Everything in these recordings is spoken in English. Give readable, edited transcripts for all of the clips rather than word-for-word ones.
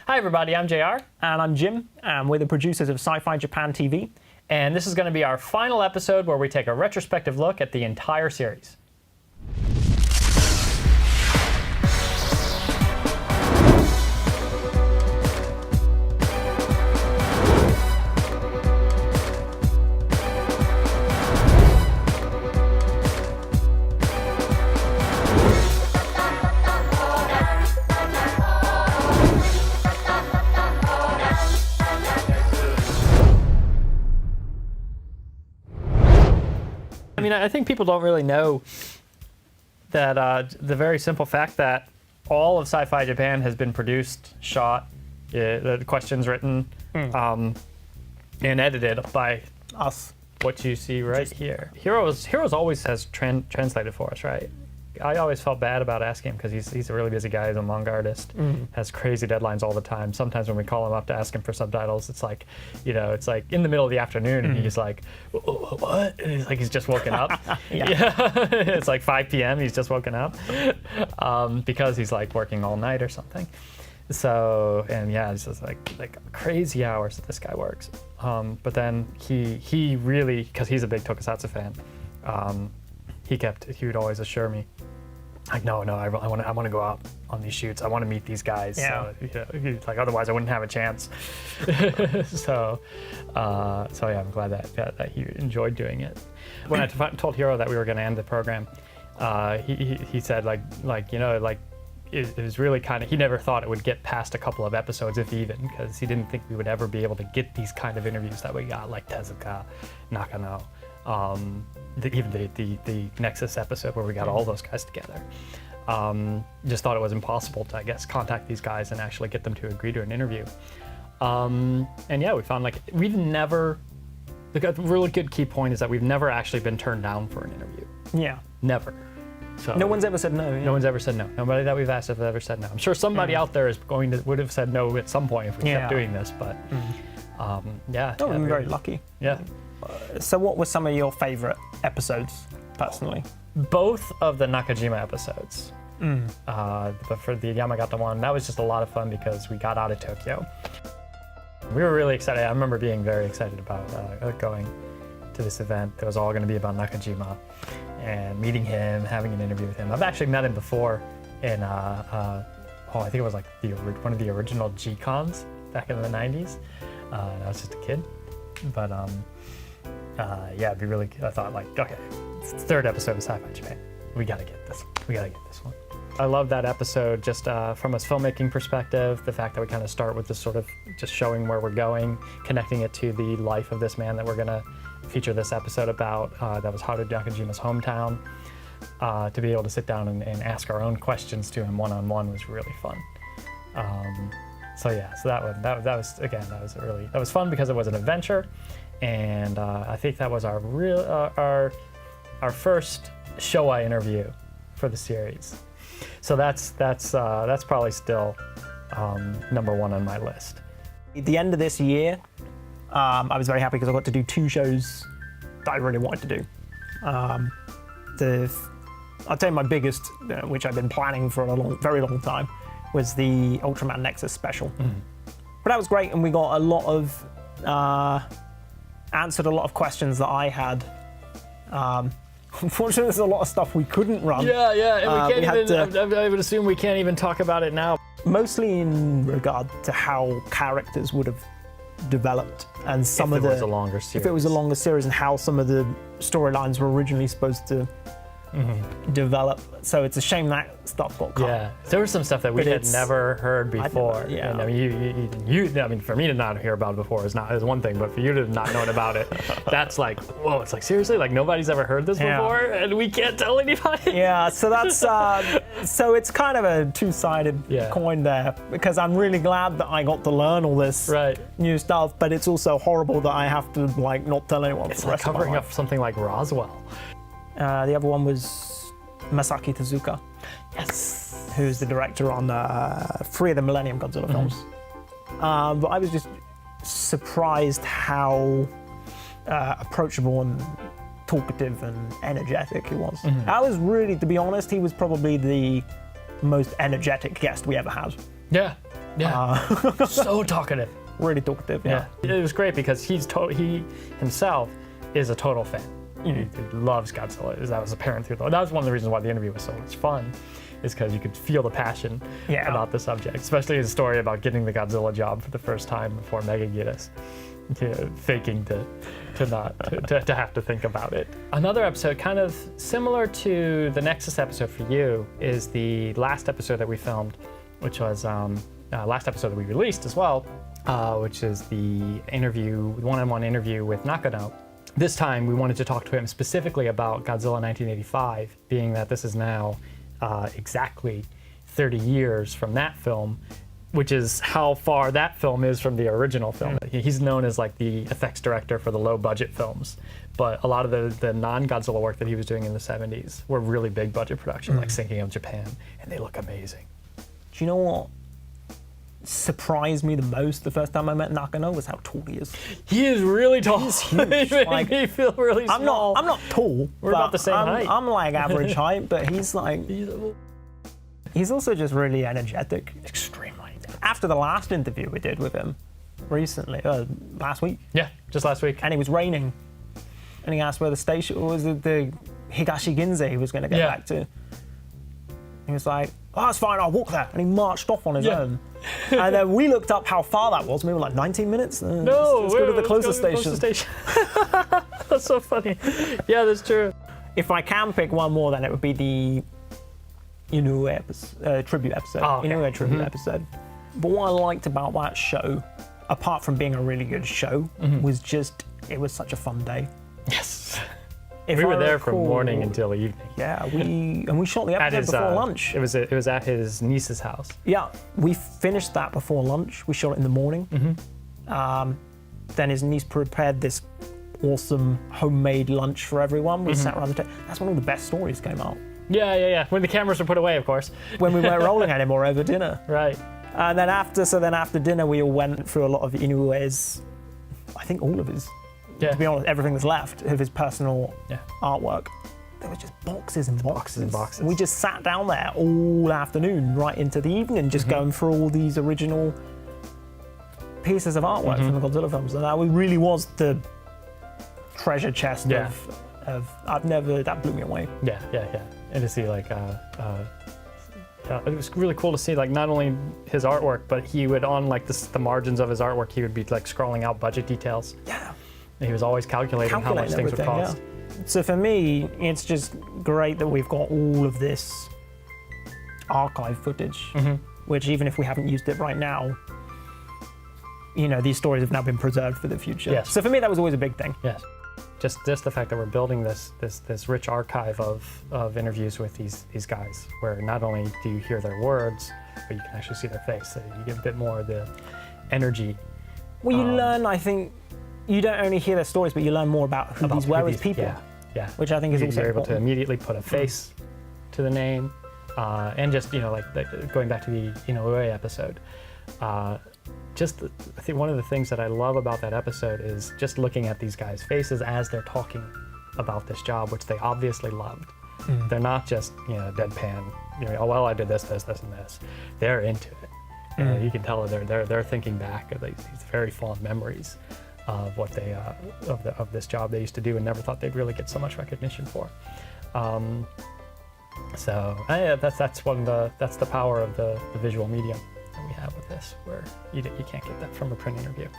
Hi everybody, I'm JR. And I'm Jim, and we're the producers of SciFi Japan TV. And this is going to be our final episode where we take a retrospective look at the entire series. I mean, I think people don't really know that the very simple fact that all of SciFi Japan has been produced, shot, the questions written, and edited by Us. what you see right here. Heroes always has translated for us, right? I always felt bad about asking him because he's a really busy guy. He's a manga artist, has crazy deadlines all the time. Sometimes when we call him up to ask him for subtitles, it's like, it's like in the middle of the afternoon and he's like, what? And he's like, he's just woken up. Yeah. It's like 5 p.m. He's just woken up because he's like working all night or something. So, and yeah, it's just like crazy hours that this guy works. But then he really, because he's a big Tokusatsu fan, he would always assure me, like, no, I want to go out on these shoots. I want to meet these guys. Yeah. So, he's like, otherwise I wouldn't have a chance. So yeah, I'm glad that he enjoyed doing it. When I told Hiro that we were going to end the program, he said it was really kind of, he never thought it would get past a couple of episodes, if even, because he didn't think we would ever be able to get these kind of interviews that we got, like Tezuka, Nakano. Even the Nexus episode where we got all those guys together. Just thought it was impossible to, I guess, contact these guys and actually get them to agree to an interview. And yeah, we found the really good key point is that we've never actually been turned down for an interview. Yeah. Never. So No one's ever said no. Yeah. no one's ever said no. Nobody that we've asked has ever said no. I'm sure somebody out there would have said no at some point if we kept doing this, but yeah. Oh, I'm very lucky. Yeah. So what were some of your favorite episodes, personally? Both of the Nakajima episodes. But for the Yamagata one, that was just a lot of fun because we got out of Tokyo. We were really excited. I remember being very excited about going to this event that was all going to be about Nakajima and meeting him, having an interview with him. I've actually met him before in, I think it was like one of the original G-Cons back in the 90s. I was just a kid. But yeah, it'd be really, I thought, like, okay, it's the third episode of SciFi Japan. We gotta get this one. I love that episode just from a filmmaking perspective, the fact that we kind of start with this sort of just showing where we're going, connecting it to the life of this man that we're gonna feature this episode about, that was Haru Nakajima's hometown. To be able to sit down and ask our own questions to him one-on-one was really fun. So yeah, so that was fun because it was an adventure, and I think that was our first Showa interview for the series. So that's probably still number one on my list. At the end of this year, I was very happy because I got to do 2 shows that I really wanted to do. I'd say my biggest, which I've been planning for a very long time, was the Ultraman Nexus special. But that was great, and we got answered a lot of questions that I had. Unfortunately, there's a lot of stuff we couldn't run. Yeah, and we can't I would assume we can't even talk about it now. Mostly in regard to how characters would have developed, and If it was a longer series, and how some of the storylines were originally supposed to develop. So it's a shame that stuff got cut. Yeah, there was some stuff that we had never heard before. Yeah. And I mean, I mean, for me to not hear about it before is one thing, but for you to have not known about it, that's like, whoa! It's like, seriously, like nobody's ever heard this before, and we can't tell anybody. Yeah, so that's so it's kind of a two-sided coin there, because I'm really glad that I got to learn all this new stuff, but it's also horrible that I have to like not tell anyone. It's like covering up something like Roswell. The other one was Masaki Tezuka. Yes. Who's the director on 3 of the Millennium Godzilla films. But I was just surprised how approachable and talkative and energetic he was. I was really, to be honest, he was probably the most energetic guest we ever had. Yeah. Yeah. So talkative. Really talkative. Yeah. It was great because he himself is a total fan. He loves Godzilla. That was apparent through that was one of the reasons why the interview was so much fun, is because you could feel the passion about the subject, especially his story about getting the Godzilla job for the first time before Megaguirus, faking to have to think about it. Another episode kind of similar to the Nexus episode for you is the last episode that we filmed, which was last episode that we released as well, which is the one-on-one interview with Nakano. This time we wanted to talk to him specifically about Godzilla 1985, being that this is now exactly 30 years from that film, which is how far that film is from the original film. He's known as like the effects director for the low budget films, but a lot of the non-Godzilla work that he was doing in the 70s were really big budget production, like Sinking of Japan, and they look amazing. Do you know what surprised me the most the first time I met Nakano was how tall he is. He is really tall. He's huge. He made me feel really small. I'm not tall. We're about the same height. I'm like average height, but he's like... He's also just really energetic. Extremely. After the last interview we did with him recently, last week. Yeah, just last week. And it was raining. And he asked where the station was, the Higashi Ginza he was going to get back to. He was like, oh, that's fine, I'll walk there. And he marched off on his own. And then we looked up how far that was, and we were like, 19 minutes? No, let's go to the closest station. That's so funny. Yeah, that's true. If I can pick one more, then it would be the Inoue tribute episode. Oh, okay. Inoue tribute episode. But what I liked about that show, apart from being a really good show, was just, it was such a fun day. Yes. We were there from morning until evening. Yeah, we shot the episode before lunch. It was at his niece's house. Yeah, we finished that before lunch. We shot it in the morning. Then his niece prepared this awesome homemade lunch for everyone. We sat around the table. That's when all the best stories came out. Yeah. When the cameras were put away, of course. When we weren't rolling anymore over dinner. Right. And then after dinner, we all went through a lot of Inoue's, I think all of his, to be honest, everything that's left of his personal artwork. There were just boxes and boxes. We just sat down there all afternoon, right into the evening, just going through all these original pieces of artwork from the Godzilla films. And that really was the treasure chest of that blew me away. Yeah. And to see like, it was really cool to see like not only his artwork, but he would on like the margins of his artwork, he would be like scrolling out budget details. Yeah. And he was always calculating how much things would cost. Yeah. So for me, it's just great that we've got all of this archive footage, which even if we haven't used it right now, you know, these stories have now been preserved for the future. Yes. So for me, that was always a big thing. Yes. Just the fact that we're building this rich archive of interviews with these guys, where not only do you hear their words, but you can actually see their face. So you get a bit more of the energy. Well, you learn, I think, you don't only hear their stories, but you learn more about who these were as people. Yeah. Which I think is also You're able important. to immediately put a face to the name, and just, you know, like going back to the Inoue episode, I think one of the things that I love about that episode is just looking at these guys' faces as they're talking about this job, which they obviously loved. They're not just, you know, deadpan, you know, oh, well, I did this, and this. They're into it. You can tell they're thinking back of these very fond memories of what they of this job they used to do and never thought they'd really get so much recognition for. That's the power of the visual medium that we have with this, where you can't get that from a print interview.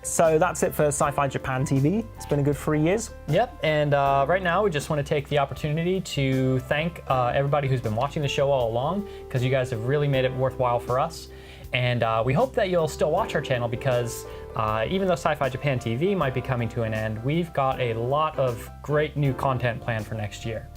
So that's it for SciFi Japan TV. It's been a good 3 years. Yep, and right now we just want to take the opportunity to thank everybody who's been watching the show all along, because you guys have really made it worthwhile for us. And we hope that you'll still watch our channel, because even though SciFi Japan TV might be coming to an end, we've got a lot of great new content planned for next year.